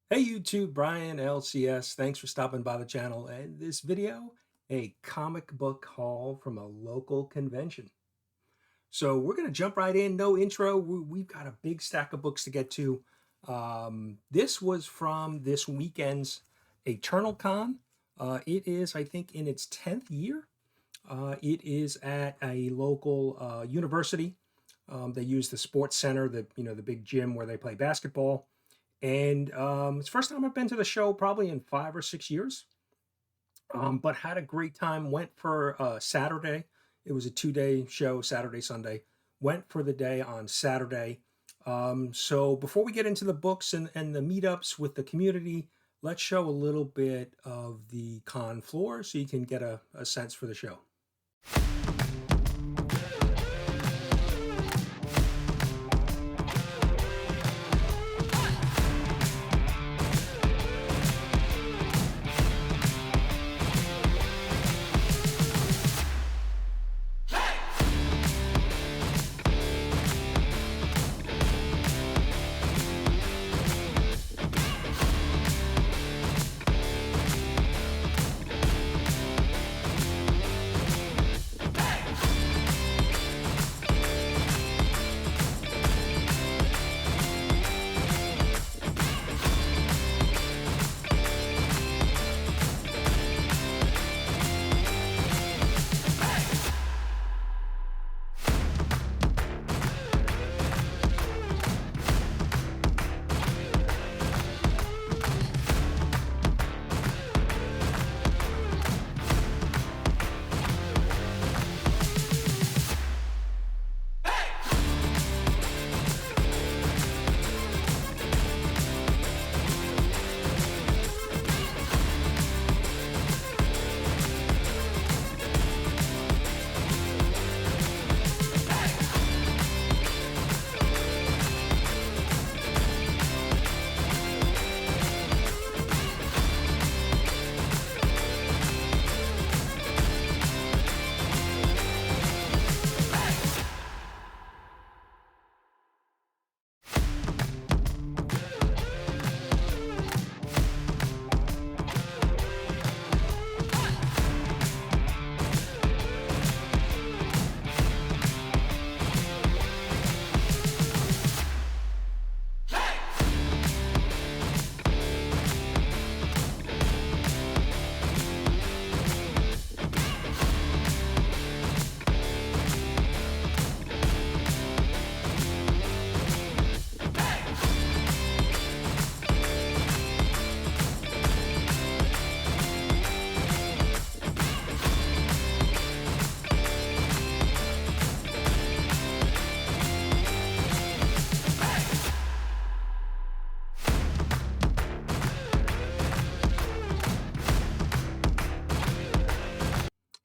Hey YouTube, Brian LCS. Thanks for stopping by the channel. And this video, a comic book haul from a local convention. So we're going to jump right in. No intro. We've got a big stack of books to get to. This was from this weekend's Eternal Con. It is, I think, in its 10th year. It is at a local university. They use the sports center, the big gym where they play basketball. And it's the first time I've been to the show probably in 5 or 6 years, but had a great time. Went for Saturday. It was a 2-day show, Saturday, Sunday. Went for the day on Saturday. So before we get into the books and the meetups with the community, let's show a little bit of the con floor so you can get a sense for the show.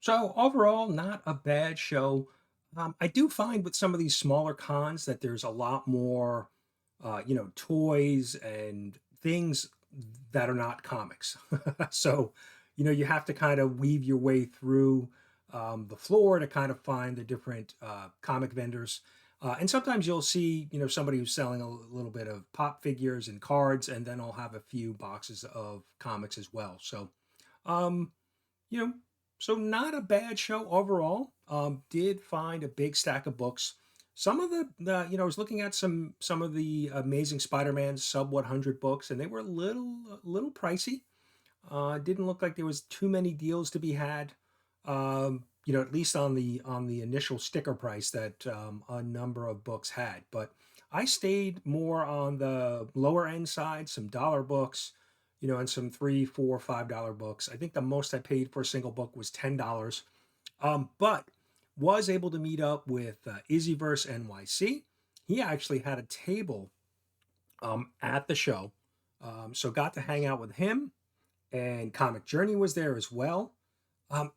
So overall, not a bad show. I do find with some of these smaller cons that there's a lot more, toys and things that are not comics. So, you have to kind of weave your way through the floor to kind of find the different comic vendors. And sometimes you'll see, somebody who's selling a little bit of pop figures and cards, and then I'll have a few boxes of comics as well. So, um, you know, so not a bad show overall. Did find a big stack of books. Some of I was looking at some of the Amazing Spider-Man sub 100 books, and they were a little pricey. Didn't look like there was too many deals to be had. At least on the initial sticker price that a number of books had. But I stayed more on the lower end side, some dollar books, and some $3, $4, $5 books. I think the most I paid for a single book was $10. But was able to meet up with Izzyverse NYC. He actually had a table at the show. So got to hang out with him, and Comic Journey was there as well.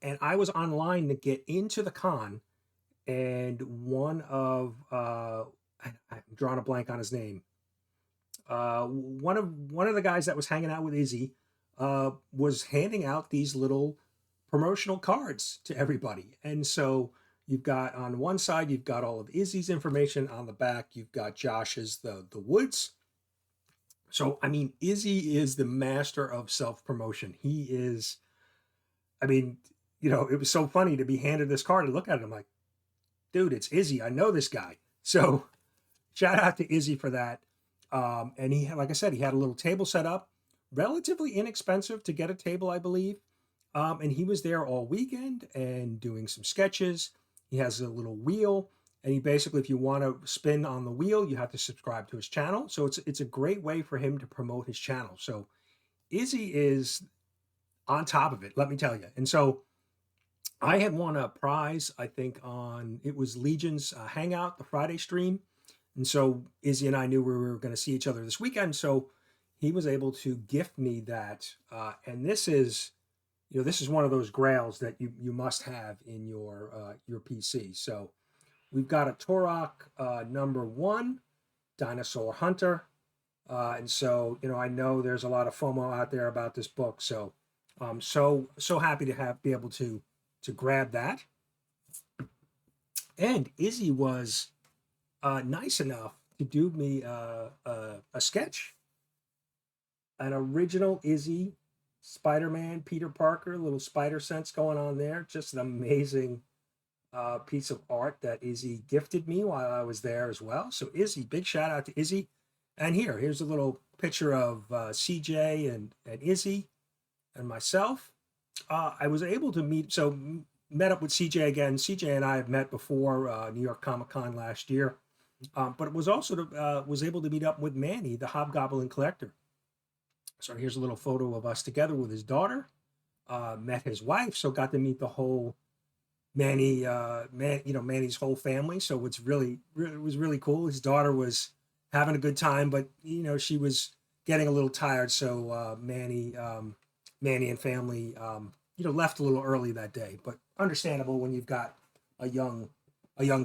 And I was online to get into the con, and one of I'm drawing a blank on his name. One of the guys that was hanging out with Izzy was handing out these little promotional cards to everybody, and so you've got on one side you've got all of Izzy's information, on the back you've got Josh's the woods. So, I mean, Izzy is the master of self-promotion. He is, I mean, it was so funny to be handed this card and look at it. I'm like, dude, it's Izzy. I know this guy. So shout out to Izzy for that. And he, like I said, he had a little table set up, relatively inexpensive to get a table, I believe. And he was there all weekend and doing some sketches. He has a little wheel, and he basically, if you want to spin on the wheel, you have to subscribe to his channel. So it's a great way for him to promote his channel. So Izzy is on top of it, let me tell you. And so I had won a prize, I think, on it was Legion's Hangout, the Friday stream. And so Izzy and I knew we were going to see each other this weekend. So he was able to gift me that. And this is, this is one of those grails that you must have in your PC. So we've got a Turok #1, Dinosaur Hunter. And so, I know there's a lot of FOMO out there about this book. So I'm so happy to be able to grab that. And Izzy was nice enough to do me a sketch, an original Izzy Spider-Man, Peter Parker, little spider sense going on there. Just an amazing piece of art that Izzy gifted me while I was there as well. So Izzy, big shout out to Izzy. And here's a little picture of CJ and Izzy and myself. I was able to met up with CJ again. CJ and I have met before New York Comic Con last year. But it was also was able to meet up with Manny, the Hobgoblin collector. So here's a little photo of us together with his daughter. Met his wife, so got to meet the whole Manny's whole family. So it was really cool. His daughter was having a good time, but she was getting a little tired. So Manny and family left a little early that day, but understandable when you've got a young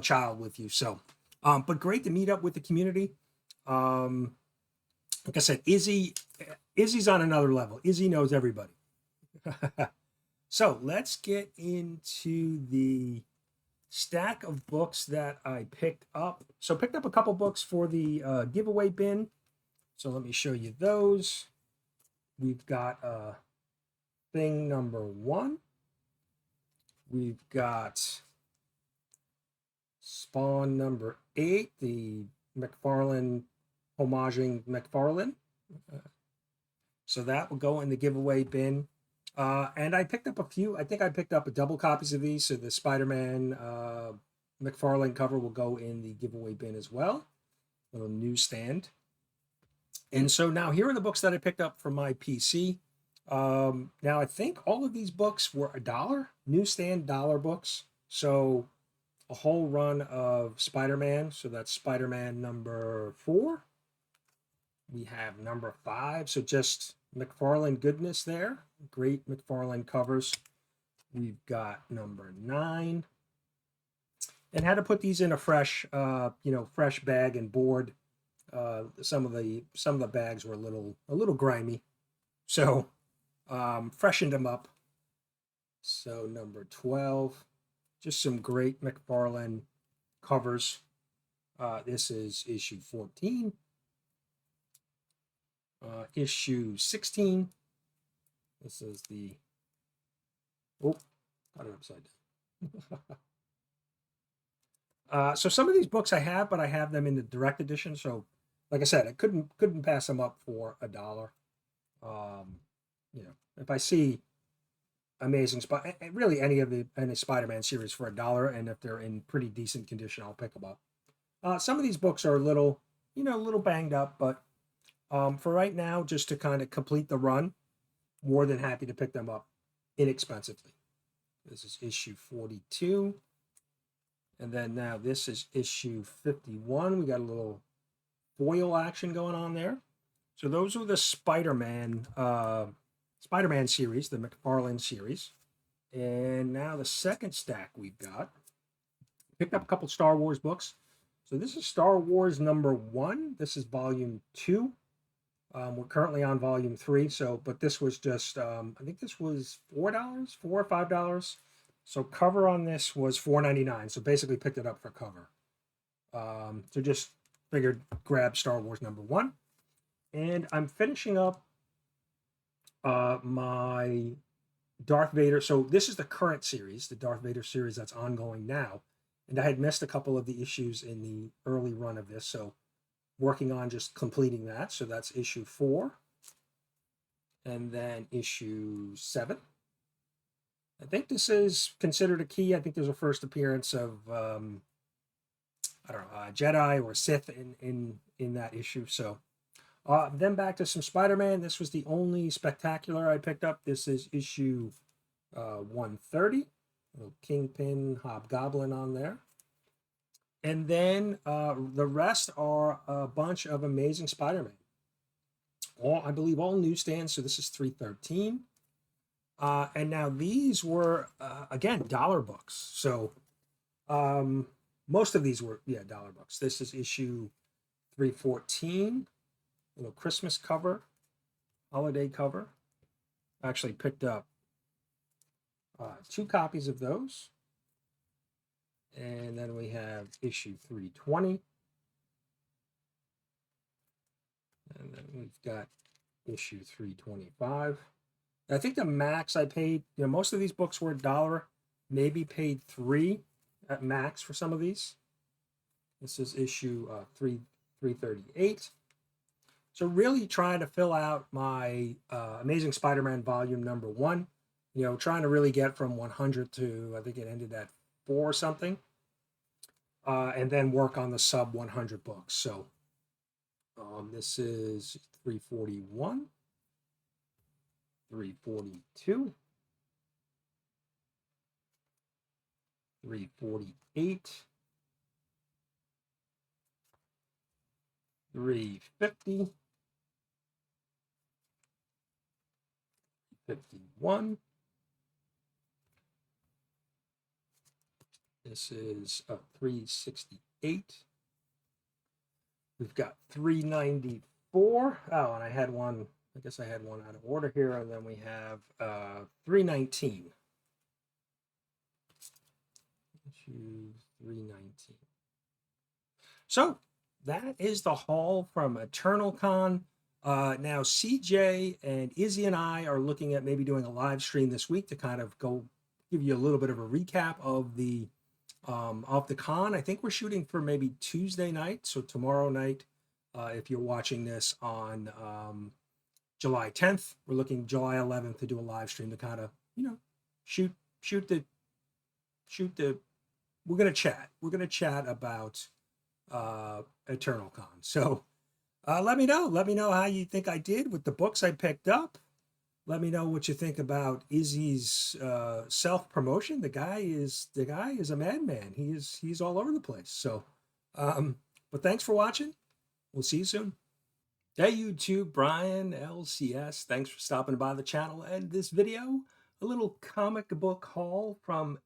child with you. So but great to meet up with the community. Like I said, Izzy's on another level. Izzy knows everybody. So let's get into the stack of books that I picked up. So picked up a couple books for the giveaway bin. So let me show you those. We've got thing #1. We've got Spawn #8, the McFarlane homaging McFarlane. So that will go in the giveaway bin. And I picked up a few. I think I picked up a double copies of these. So the Spider-Man McFarlane cover will go in the giveaway bin as well. Little newsstand. And so now here are the books that I picked up from my PC. Now I think all of these books were $1, newsstand dollar books. So a whole run of Spider-Man. So that's Spider-Man #4. We have #5. So just McFarlane goodness there. Great McFarlane covers. We've got #9. And had to put these in a fresh bag and board. Some of the bags were a little grimy. So freshened them up. So #12. Just some great McFarlane covers. This is issue 14. Issue 16. This is the... Oh, got it upside down. So some of these books I have, but I have them in the direct edition. So like I said, I couldn't pass them up for $1. If I see amazing really any Spider-Man series for $1, and if they're in pretty decent condition, I'll pick them up. Some of these books are a little banged up, but for right now, just to kind of complete the run, more than happy to pick them up inexpensively. This is issue 42. And then now this is issue 51. We got a little foil action going on there. So those are the Spider-Man series, the McFarlane series. And now the second stack we've got. Picked up a couple Star Wars books. So this is Star Wars #1. This is volume 2. We're currently on volume 3. But this was just, I think this was $4, $4 or $5. So cover on this was $4.99. So basically picked it up for cover. So just figured grab Star Wars #1. And I'm finishing up my Darth Vader. So this is the current series, the Darth Vader series that's ongoing now. And I had missed a couple of the issues in the early run of this, so working on just completing that. So that's issue 4. And then issue 7. I think this is considered a key. I think there's a first appearance of I don't know, Jedi or Sith in that issue. So then back to some Spider-Man. This was the only spectacular I picked up. This is issue 130. Little Kingpin, Hobgoblin on there. And then the rest are a bunch of Amazing Spider-Man. I believe all newsstands. So this is 313. And now these were, again, dollar books. So most of these were, yeah, dollar books. This is issue 314, little Christmas cover, holiday cover. I actually picked up 2 copies of those. And then we have issue 320. And then we've got issue 325. I think the max I paid, most of these books were $1, maybe paid $3 at max for some of these. This is issue 338. So really trying to fill out my Amazing Spider-Man volume number 1. Trying to really get from 100 to, I think it ended at 4 or something. And then work on the sub 100 books. So this is 341. 342, 348, 350, 51. This is 368. We've got 394. Oh, and I had one. I guess I had one out of order here, and then we have 319. Issue 319. So that is the haul from EternalCon. Now CJ and Izzy and I are looking at maybe doing a live stream this week to kind of go give you a little bit of a recap of the con. I think we're shooting for maybe Tuesday night, so tomorrow night. If you're watching this on July 10th, we're looking July 11th to do a live stream to kind of, shoot the, we're going to chat about EternalCon. So let me know how you think I did with the books I picked up. Let me know what you think about Izzy's self-promotion. The guy is a madman. He's all over the place. So, but thanks for watching. We'll see you soon. Hey YouTube, Brian LCS. Thanks for stopping by the channel and this video. A little comic book haul from